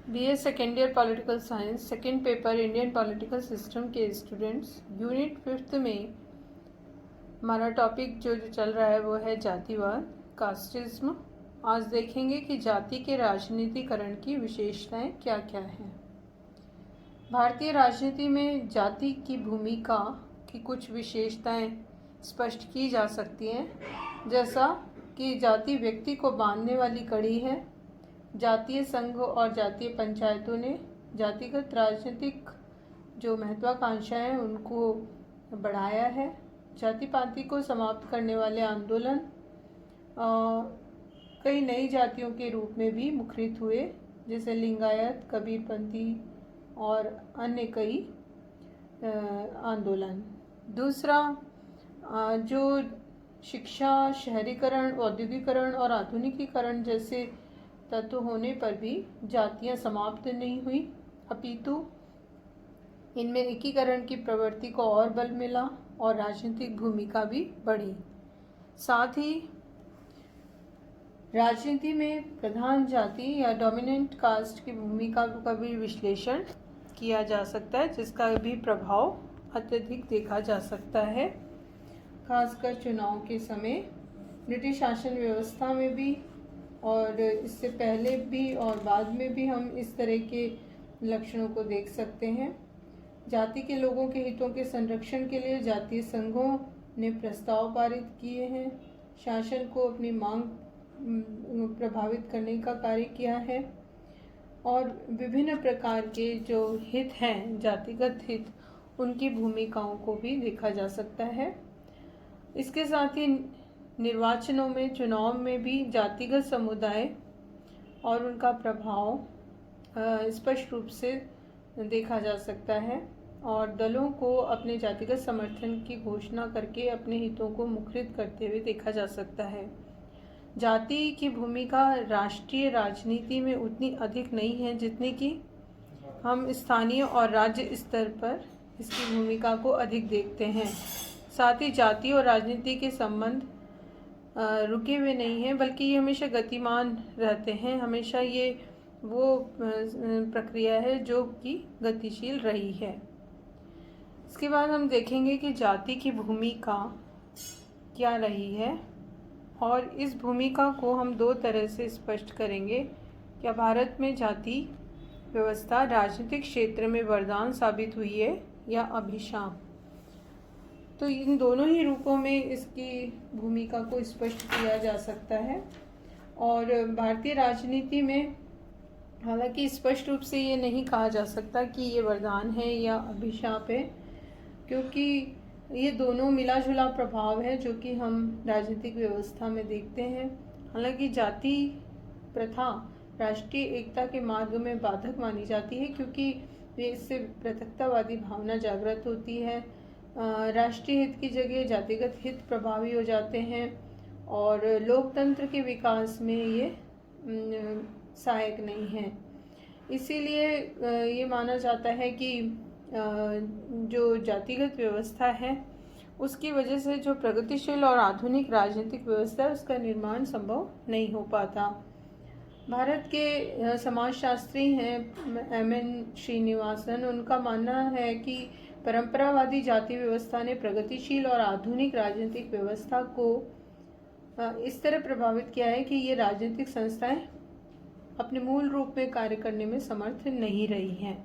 BA second year political science second paper Indian political system के students, unit 5th में हमारा topic जो चल रहा है वो है जातिवाद, कास्टिज्म। आज देखेंगे कि जाति के राजनीतिकरण की विशेषताएं क्या क्या हैं। भारतीय राजनीति में जाति की भूमिका की कुछ विशेषताएं स्पष्ट की जा सकती हैं, जैसा कि जाति व्यक्ति को बांधने वाली कड़ी है। जातीय संघ और जातीय पंचायतों ने जातिगत राजनीतिक जो महत्वाकांक्षा है उनको बढ़ाया है। जाति पाति को समाप्त करने वाले आंदोलन कई नई जातियों के रूप में भी मुखरित हुए, जैसे लिंगायत, कबीरपंथी और अन्य कई आंदोलन। दूसरा, जो शिक्षा, शहरीकरण, औद्योगिकरण और आधुनिकीकरण जैसे तत्व होने पर भी जातियां समाप्त नहीं हुई, अपितु इनमें एकीकरण की प्रवृत्ति को और बल मिला और राजनीतिक भूमिका भी बढ़ी। साथ ही राजनीति में प्रधान जाति या डोमिनेंट कास्ट की भूमिका का भी विश्लेषण किया जा सकता है, जिसका भी प्रभाव अत्यधिक देखा जा सकता है, खासकर चुनाव के समय। ब्रिटिश शासन व्यवस्था में भी और इससे पहले भी और बाद में भी हम इस तरह के लक्षणों को देख सकते हैं। जाति के लोगों के हितों के संरक्षण के लिए जातीय संघों ने प्रस्ताव पारित किए हैं, शासन को अपनी मांग प्रभावित करने का कार्य किया है और विभिन्न प्रकार के जो हित हैं, जातिगत हित, उनकी भूमिकाओं को भी देखा जा सकता है। इसके साथ ही निर्वाचनों में, चुनाव में भी जातिगत समुदाय और उनका प्रभाव स्पष्ट रूप से देखा जा सकता है और दलों को अपने जातिगत समर्थन की घोषणा करके अपने हितों को मुखरित करते हुए देखा जा सकता है। जाति की भूमिका राष्ट्रीय राजनीति में उतनी अधिक नहीं है जितनी कि हम स्थानीय और राज्य स्तर पर इसकी भूमिका को अधिक देखते हैं। साथ ही जाति और राजनीति के संबंध रुके हुए नहीं हैं, बल्कि ये हमेशा गतिमान रहते हैं। हमेशा ये वो प्रक्रिया है जो कि गतिशील रही है। इसके बाद हम देखेंगे कि जाति की भूमिका क्या रही है और इस भूमिका को हम दो तरह से स्पष्ट करेंगे। क्या भारत में जाति व्यवस्था राजनीतिक क्षेत्र में वरदान साबित हुई है या अभिशाप? तो इन दोनों ही रूपों में इसकी भूमिका को स्पष्ट किया जा सकता है। और भारतीय राजनीति में हालांकि स्पष्ट रूप से ये नहीं कहा जा सकता कि ये वरदान है या अभिशाप है, क्योंकि ये दोनों मिला जुला प्रभाव है जो कि हम राजनीतिक व्यवस्था में देखते हैं। हालांकि जाति प्रथा राष्ट्रीय एकता के मार्ग में बाधक मानी जाती है, क्योंकि इससे पृथकतावादी भावना जागृत होती है। राष्ट्रीय हित की जगह जातिगत हित प्रभावी हो जाते हैं और लोकतंत्र के विकास में ये सहायक नहीं है। इसीलिए ये माना जाता है कि जो जातिगत व्यवस्था है उसकी वजह से जो प्रगतिशील और आधुनिक राजनीतिक व्यवस्था है उसका निर्माण संभव नहीं हो पाता। भारत के समाजशास्त्री हैं एम.एन. श्रीनिवासन, उनका मानना है कि परंपरावादी जाति व्यवस्था ने प्रगतिशील और आधुनिक राजनीतिक व्यवस्था को इस तरह प्रभावित किया है कि ये राजनीतिक संस्थाएं अपने मूल रूप में कार्य करने में समर्थ नहीं रही हैं।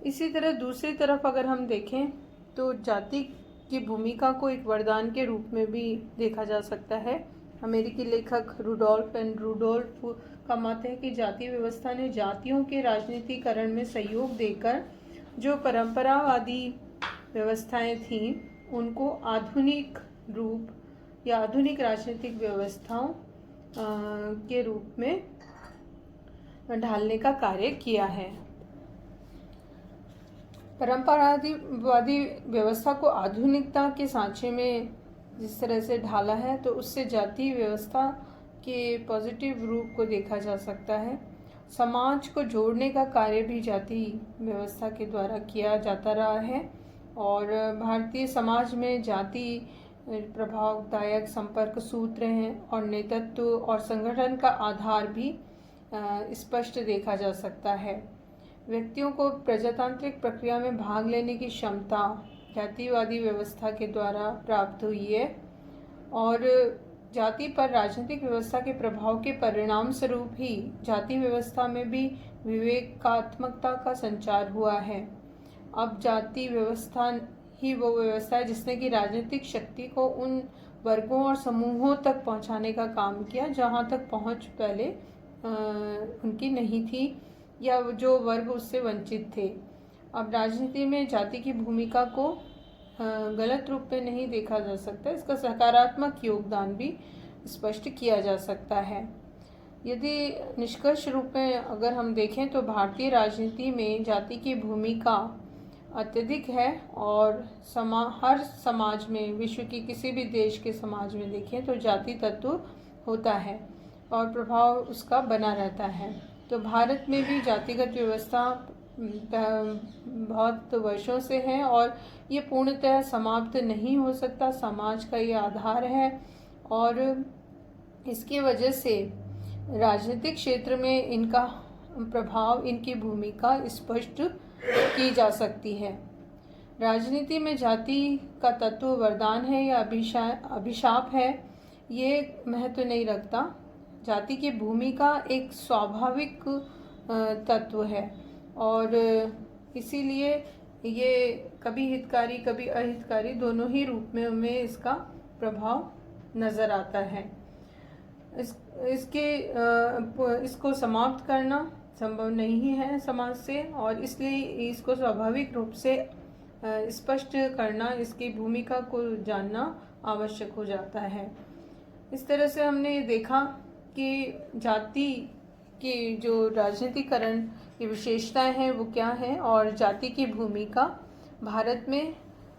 इसी तरह दूसरी तरफ अगर हम देखें तो जाति की भूमिका को एक वरदान के रूप में भी देखा जा सकता है। अमेरिकी लेखक रुडोल्फ का मत है कि जाति व्यवस्था ने जातियों के राजनीतिकरण में सहयोग देकर जो परंपरावादी व्यवस्थाएं थीं उनको आधुनिक रूप या आधुनिक राजनीतिक व्यवस्थाओं के रूप में ढालने का कार्य किया है। परंपरावादी व्यवस्था को आधुनिकता के सांचे में जिस तरह से ढाला है, तो उससे जाति व्यवस्था के पॉजिटिव रूप को देखा जा सकता है। समाज को जोड़ने का कार्य भी जाति व्यवस्था के द्वारा किया जाता रहा है और भारतीय समाज में जाति प्रभावदायक संपर्क सूत्र हैं और नेतृत्व और संगठन का आधार भी स्पष्ट देखा जा सकता है। व्यक्तियों को प्रजातांत्रिक प्रक्रिया में भाग लेने की क्षमता जातिवादी व्यवस्था के द्वारा प्राप्त हुई है और जाति पर राजनीतिक व्यवस्था के प्रभाव के परिणाम स्वरूप ही जाति व्यवस्था में भी विवेकात्मकता का संचार हुआ है। अब जाति व्यवस्था ही वो व्यवस्था है जिसने कि राजनीतिक शक्ति को उन वर्गों और समूहों तक पहुंचाने का काम किया जहां तक पहुंच पहले उनकी नहीं थी या जो वर्ग उससे वंचित थे। अब राजनीति में जाति की भूमिका को गलत रूप में नहीं देखा जा सकता, इसका सकारात्मक योगदान भी स्पष्ट किया जा सकता है। यदि निष्कर्ष रूप में अगर हम देखें तो भारतीय राजनीति में जाति की भूमिका अत्यधिक है और हर समाज में, विश्व की किसी भी देश के समाज में देखें तो जाति तत्व होता है और प्रभाव उसका बना रहता है। तो भारत में भी जातिगत व्यवस्था बहुत वर्षों से है और ये पूर्णतः समाप्त नहीं हो सकता। समाज का ये आधार है और इसकी वजह से राजनीतिक क्षेत्र में इनका प्रभाव, इनकी भूमिका स्पष्ट की जा सकती है। राजनीति में जाति का तत्व वरदान है या अभिशाप है, ये महत्व नहीं रखता। जाति की भूमिका एक स्वाभाविक तत्व है और इसीलिए ये कभी हितकारी कभी अहितकारी दोनों ही रूप में इसका प्रभाव नज़र आता है। इसको समाप्त करना संभव नहीं है समाज से और इसलिए इसको स्वाभाविक रूप से स्पष्ट करना, इसकी भूमिका को जानना आवश्यक हो जाता है। इस तरह से हमने ये देखा कि जाति की जो राजनीतिकरण की विशेषताएं हैं वो क्या हैं और जाति की भूमिका भारत में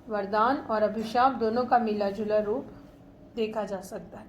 वरदान और अभिशाप दोनों का मिला जुला रूप देखा जा सकता है।